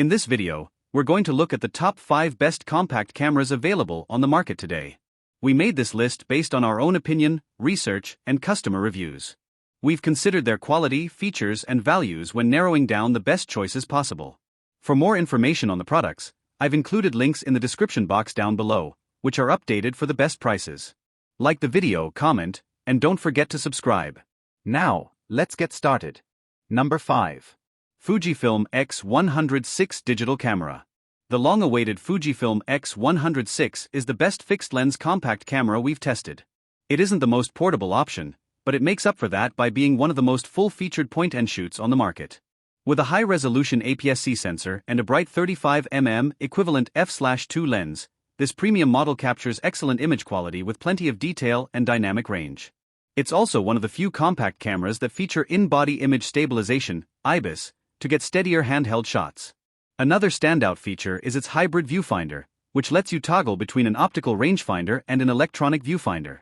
In this video, we're going to look at the top 5 best compact cameras available on the market today. We made this list based on our own opinion, research, and customer reviews. We've considered their quality, features, and values when narrowing down the best choices possible. For more information on the products, I've included links in the description box down below, which are updated for the best prices. Like the video, comment, and don't forget to subscribe. Now, let's get started. Number 5. Fujifilm X100 VI digital camera. The long-awaited Fujifilm X100 VI is the best fixed-lens compact camera we've tested. It isn't the most portable option, but it makes up for that by being one of the most full-featured point-and-shoots on the market. With a high-resolution APS-C sensor and a bright 35mm equivalent f/2 lens, this premium model captures excellent image quality with plenty of detail and dynamic range. It's also one of the few compact cameras that feature in-body image stabilization, IIIx, to get steadier handheld shots. Another standout feature is its hybrid viewfinder, which lets you toggle between an optical rangefinder and an electronic viewfinder.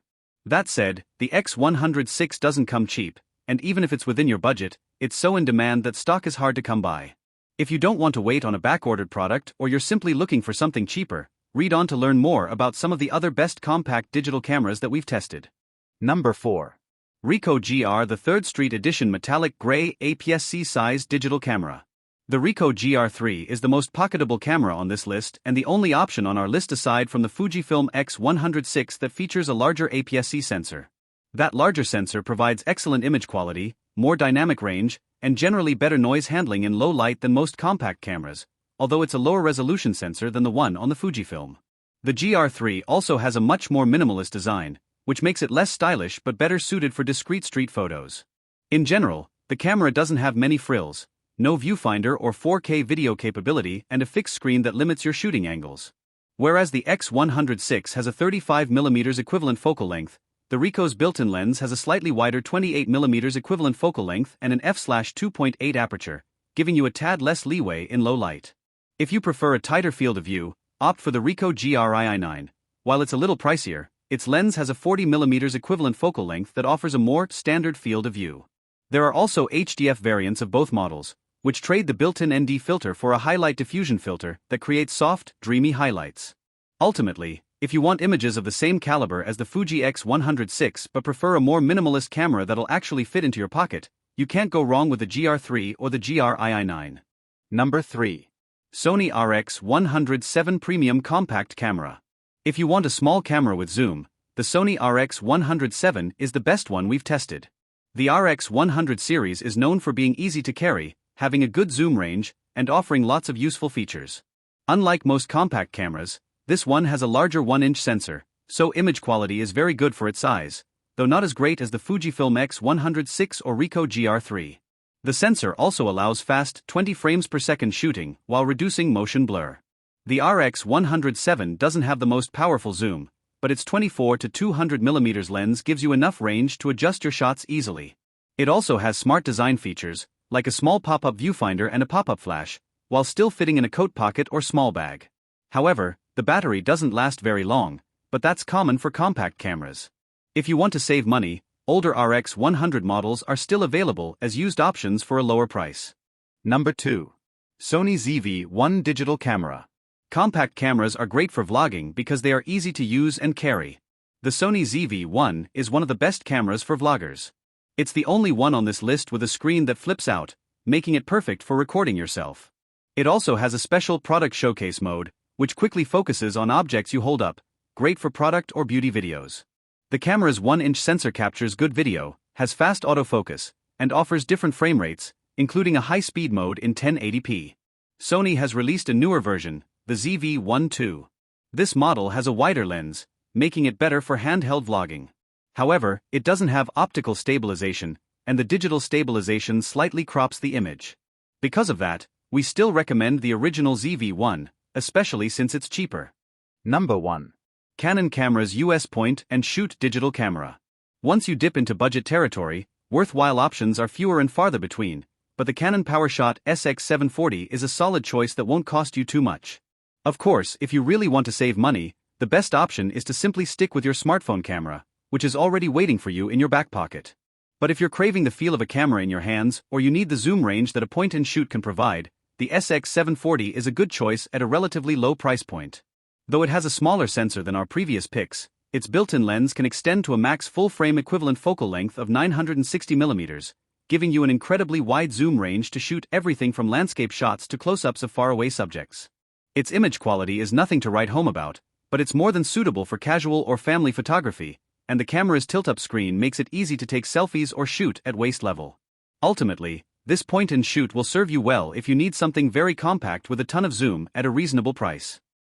That said, the X100 VI doesn't come cheap, and even if it's within your budget, it's so in demand that stock is hard to come by. If you don't want to wait on a back-ordered product or you're simply looking for something cheaper, read on to learn more about some of the other best compact digital cameras that we've tested. Number 4. Ricoh GR the 3rd Street Edition Metallic Gray APS-C size digital camera. The Ricoh GR3 is the most pocketable camera on this list and the only option on our list aside from the Fujifilm X100 VI that features a larger APS-C sensor. That larger sensor provides excellent image quality, more dynamic range, and generally better noise handling in low light than most compact cameras, although it's a lower resolution sensor than the one on the Fujifilm. The GR3 also has a much more minimalist design, which makes it less stylish but better suited for discreet street photos. In general, the camera doesn't have many frills, no viewfinder or 4K video capability, and a fixed screen that limits your shooting angles. Whereas the X100 VI has a 35mm equivalent focal length, the Ricoh's built-in lens has a slightly wider 28mm equivalent focal length and an f/2.8 aperture, giving you a tad less leeway in low light. If you prefer a tighter field of view, opt for the Ricoh GR-II9. While it's a little pricier, its lens has a 40mm equivalent focal length that offers a more standard field of view. There are also HDF variants of both models, which trade the built-in ND filter for a highlight diffusion filter that creates soft, dreamy highlights. Ultimately, if you want images of the same caliber as the Fuji X100 VI but prefer a more minimalist camera that'll actually fit into your pocket, you can't go wrong with the GR3 or the GR-II9. Number 3. Sony RX100 VII Premium Compact Camera. If you want a small camera with zoom, the Sony RX100 VII is the best one we've tested. The RX100 series is known for being easy to carry, having a good zoom range, and offering lots of useful features. Unlike most compact cameras, this one has a larger 1-inch sensor, so image quality is very good for its size, though not as great as the Fujifilm X100 VI or Ricoh GR3. The sensor also allows fast 20 frames per second shooting while reducing motion blur. The RX100 VII doesn't have the most powerful zoom, but its 24 to 200mm lens gives you enough range to adjust your shots easily. It also has smart design features, like a small pop-up viewfinder and a pop-up flash, while still fitting in a coat pocket or small bag. However, the battery doesn't last very long, but that's common for compact cameras. If you want to save money, older RX100 models are still available as used options for a lower price. Number 2. Sony ZV-1 Digital Camera. Compact cameras are great for vlogging because they are easy to use and carry. The Sony ZV-1 is one of the best cameras for vloggers. It's the only one on this list with a screen that flips out, making it perfect for recording yourself. It also has a special product showcase mode, which quickly focuses on objects you hold up, great for product or beauty videos. The camera's 1-inch sensor captures good video, has fast autofocus, and offers different frame rates, including a high-speed mode in 1080p. Sony has released a newer version, the ZV-1 II. This model has a wider lens, making it better for handheld vlogging. However, it doesn't have optical stabilization, and the digital stabilization slightly crops the image. Because of that, we still recommend the original ZV-1, especially since it's cheaper. Number 1. Canon Camera's US point-and-shoot digital camera. Once you dip into budget territory, worthwhile options are fewer and farther between, but the Canon PowerShot SX740 is a solid choice that won't cost you too much. Of course, if you really want to save money, the best option is to simply stick with your smartphone camera, which is already waiting for you in your back pocket. But if you're craving the feel of a camera in your hands, or you need the zoom range that a point-and-shoot can provide, the SX740 is a good choice at a relatively low price point. Though it has a smaller sensor than our previous picks, its built-in lens can extend to a max full-frame equivalent focal length of 960mm, giving you an incredibly wide zoom range to shoot everything from landscape shots to close-ups of faraway subjects. Its image quality is nothing to write home about, but it's more than suitable for casual or family photography, and the camera's tilt-up screen makes it easy to take selfies or shoot at waist level. Ultimately, this point-and-shoot will serve you well if you need something very compact with a ton of zoom at a reasonable price.